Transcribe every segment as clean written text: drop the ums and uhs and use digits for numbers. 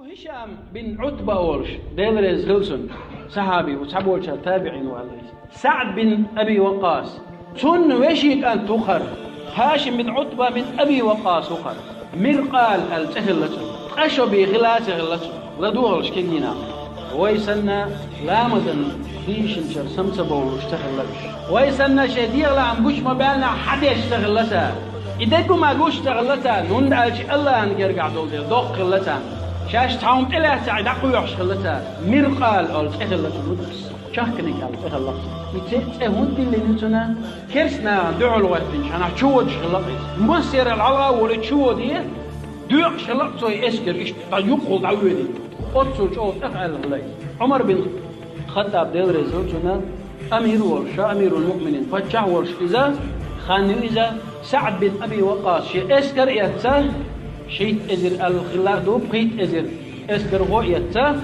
هشام بن عتبة أولش ديلريز هيلسون صحابي وصحابولش تابعين والله سعد بن أبي وقاص تون وشيك أن تخر هاشم بن عتبة من أبي وقاص أخر مرقال التهلتون أشو بخلاص هلتون لدوغلش كجينا ويسنا لامدن ديشنشر سمسة بولش تهلتش ويسنا شدير لام قوش مبالنا حد يشتغلتها إذا ما قوش تغلتها نون ألش الله أنكر قاعدول دي دوق خلتها شاش تعاون إلا تعيد أقويش خلتها مرقال أول تهلتون ودس شاكني قال تهلت يتهون دي اللي نتنا كرسنا دعو الوقت أنا شود شلقيت مصير العلا ولا شود دي دعو شلقت صوي إسكر إيش تيقول دعوة أتصل شو أفعل الله عمر بن خطاب ديل رزقنا أمير ورشا أمير المؤمنين فتح ورش إذا خان إذا سعد بن أبي وقاص شيء إسكر يتسه شيء إزر الخلادو بقيت إزر إسكر هو يتسه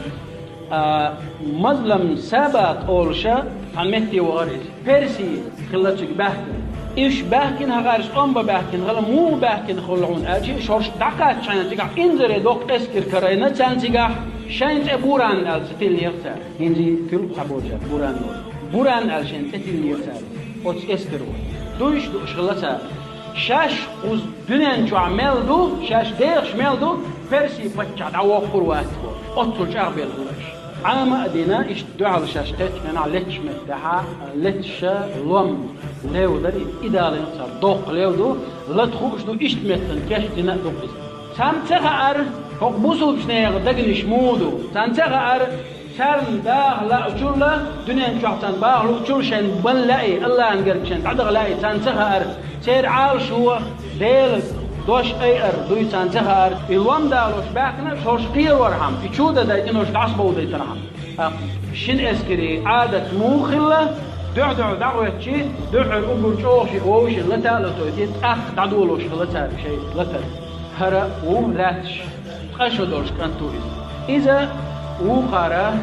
مظلم سابات أولشا عن مهدي وغريز بيرسي خلاتك باهكن إيش باهكن هغارش أمبا باهكن غلا مو باهكن خلعون أجي شورش دقات شاين تقع إنزر دوق إسكر كرينا تان تقع شاين تبوران أل ستيل يغتال هنزي كل حبوجة بوران أل شاين تتيل يغتال أوتس إسكر دوش خلاتا شاش وز دنيان جو عمل دو شاش ديرش مل دو بيرسي فتشع دعوة واتكو أطول شعب يلغوش عام أدينا إيش دعا لشاشتك أنا لتش مفتاحة لتش لوم ليو دري إدارة نصر دوق ليو دو لا تخوش دو إيش تمثل كاش دينا دوقز سامتها أر فوق بوصل بشنيغ دقنش مودو سامتها أر سالم داغ لا أجولا دنيا نشوحتان باغ لو أجول شان بن لاي الله أنقرب شان تعدغ لاي سامتها أر سير عال شو ديل دوش أي دوي سانتها الوام دالوش باكنا شورش قير ورحم يشودا دا إنوش العصبة ودي ترحم شن اسكري عادة موخلة دعوة شيء دعو الأبر شوشي ووشي لتا لتوتيت دعدولوش لتا شيء لتا هرا ولاتش تخشو دولش كانتوريز إذا وقارا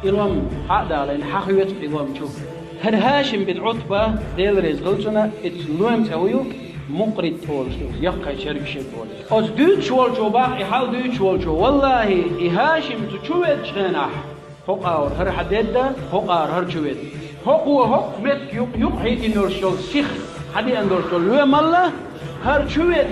الوام عقدا لين حقيت الوام شوف هر هاشم بن عتبة ديل رزقلتنا اتلوهم تاويو مقرد تولش يقع شرق شبول أز دوتش والجو باق إحال دوتش والجو والله إهاشم تشويت شناح هقار هر حديدة هقار هر شويت هقو هق مت يق هيتي نورشول سيخ حدي أندورشول لو مالا هر شويت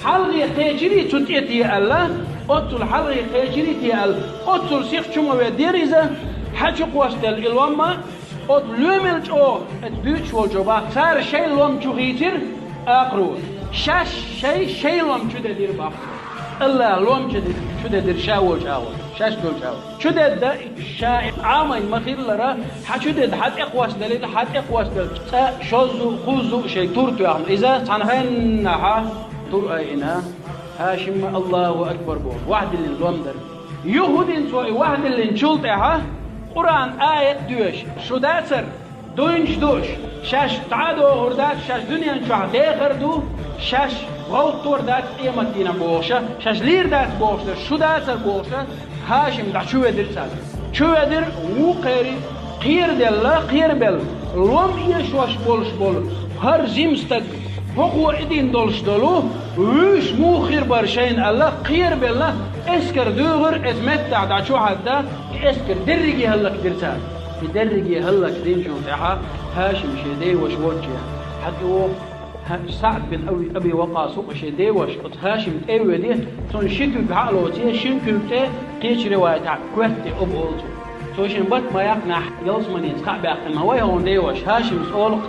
حلقي تجري تتيتي الله أطل حلقي تجري تيال أطل سيخ شو وديريزة حاجة قوستل الوما أطل لوملج أو دوتش والجو باق صار شيء لوم شوهيتر أقرون شاش شيء لوم شو دير باخ الله لوم شو دير شاول شاش دول شاول شو ده شاء عامين مخير لرا حشو ده حد إقواس دليل حد إقواس دليل شوزو خوزو شيء تورتو يعمل إذا تنهن ها تور أينا هاشم الله أكبر بول واحد اللي لوم در يهودين سوي واحد اللي نشلت ها قرآن آية دوش شو ده سر دوش شاش تعادو هردات شاش دنيا نشوح داخر دو شاش غوطور دات قيمتنا بوشة شاش لير دات بوشة شو دات بوشة هاشم دا شو يدر سال شو يدر وقيري قير دلا قير بل لوم يشوش بول هر زمستك هو إدين دولش دولو ويش مو خير برشين الله قير بلا اسكر دوغر ازمتع دا شو حدا اسكر درجي هلك درسال يدرجي هلك دين شو تاعها هاشم شدي وش وجه حتى هو سعد بن أبي وقاص وشدي وش هاشم أيوة دي تون شكل بعقله تيه شكل تيه قيش رواية كوت أبولته توشين بط ما يقنع يلصمني سقى بأخذ ما هو هون دي وش هاشم سؤال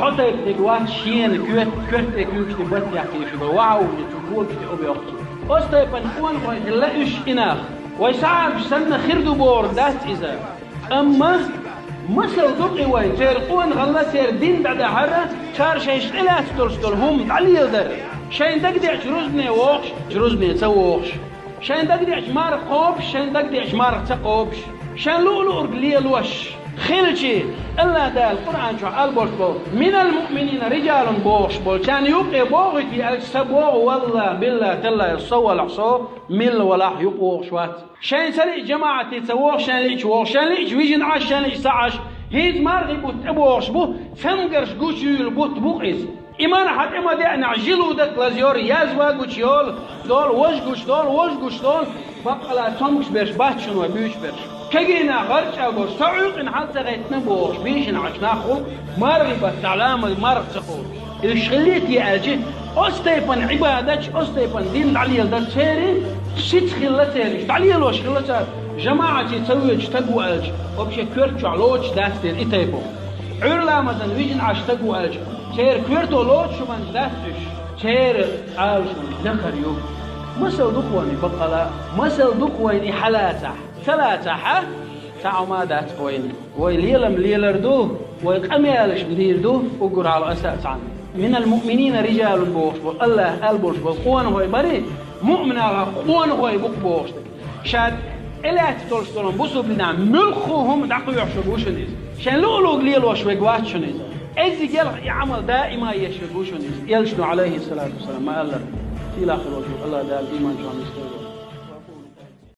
حتى يتقوات شين كوت كوت بط يحكي شو واو يتقول كده أبي أخته أستيبن قوان قوي لا إيش إناخ ويسعب سنة خير بور ذات إذا أما مثل دقي وين سير قوان غلا سير دين بعد حرة شار شيء لا تدرسدل هم علي يقدر شيء تقدر جروزني ووقش جروزني تسوقش شيء تقدر مار قوبش شيء تقدر مار تقوبش شيء لؤلؤ رجلي الوش خلشي الله ده القرآن شو البوش من المؤمنين رجال بوش بول كان يبقى بوغتي السبوع والله بالله تلا يصو العصو مل ولا يبقى شوات شان سري جماعة تسوق شان ليش وش شان ليش ويجن عش شان ليش ساعش هيز مارغي بوت أبوش بو فمقرش قوشيل بوت بوقيز إيمان حد إما ده نعجلو ده لازيور يازوا قوشيول دول وش قوش دول بقلا تمش برش باتشون وبيش برش كجينا غرش أقول سعوق إن حالت غيتنا بوش بيشن عشنا خو مرغبة سلام المرغ تقول الشغليت يأجي أستيبن عبادتش أستيبن دين تعليل ده تيري ست خلة تيري تعليل وش خلة تيري جماعة تسويج تقوى ألج وبشي كورتشو علوش داستير إتايبو عرلا مدن ويجن عش تقوى ألج تير كورتو لوش من داستش تير عالش من ذكر يوم مسل دقواني بقلا مسل دقواني حلاتح ثلاثة تعو ما دات بويني ويليلم ليلردو ويقميالش بديردو وقر على أساس عنه من المؤمنين رجال بوش الله البوش بقوان هو بري مؤمن على قوان هو بوش شاد إلا تتولستون بوسو بنا ملخوهم دقوا يحشبوشنيز شان لولو قليل وشويقواتشنيز إذ يعمل دائما يشويقوشنيز يلشنو عليه الصلاة والسلام ما قال في الآخر وجه الله دائما إيمان جوان يستوى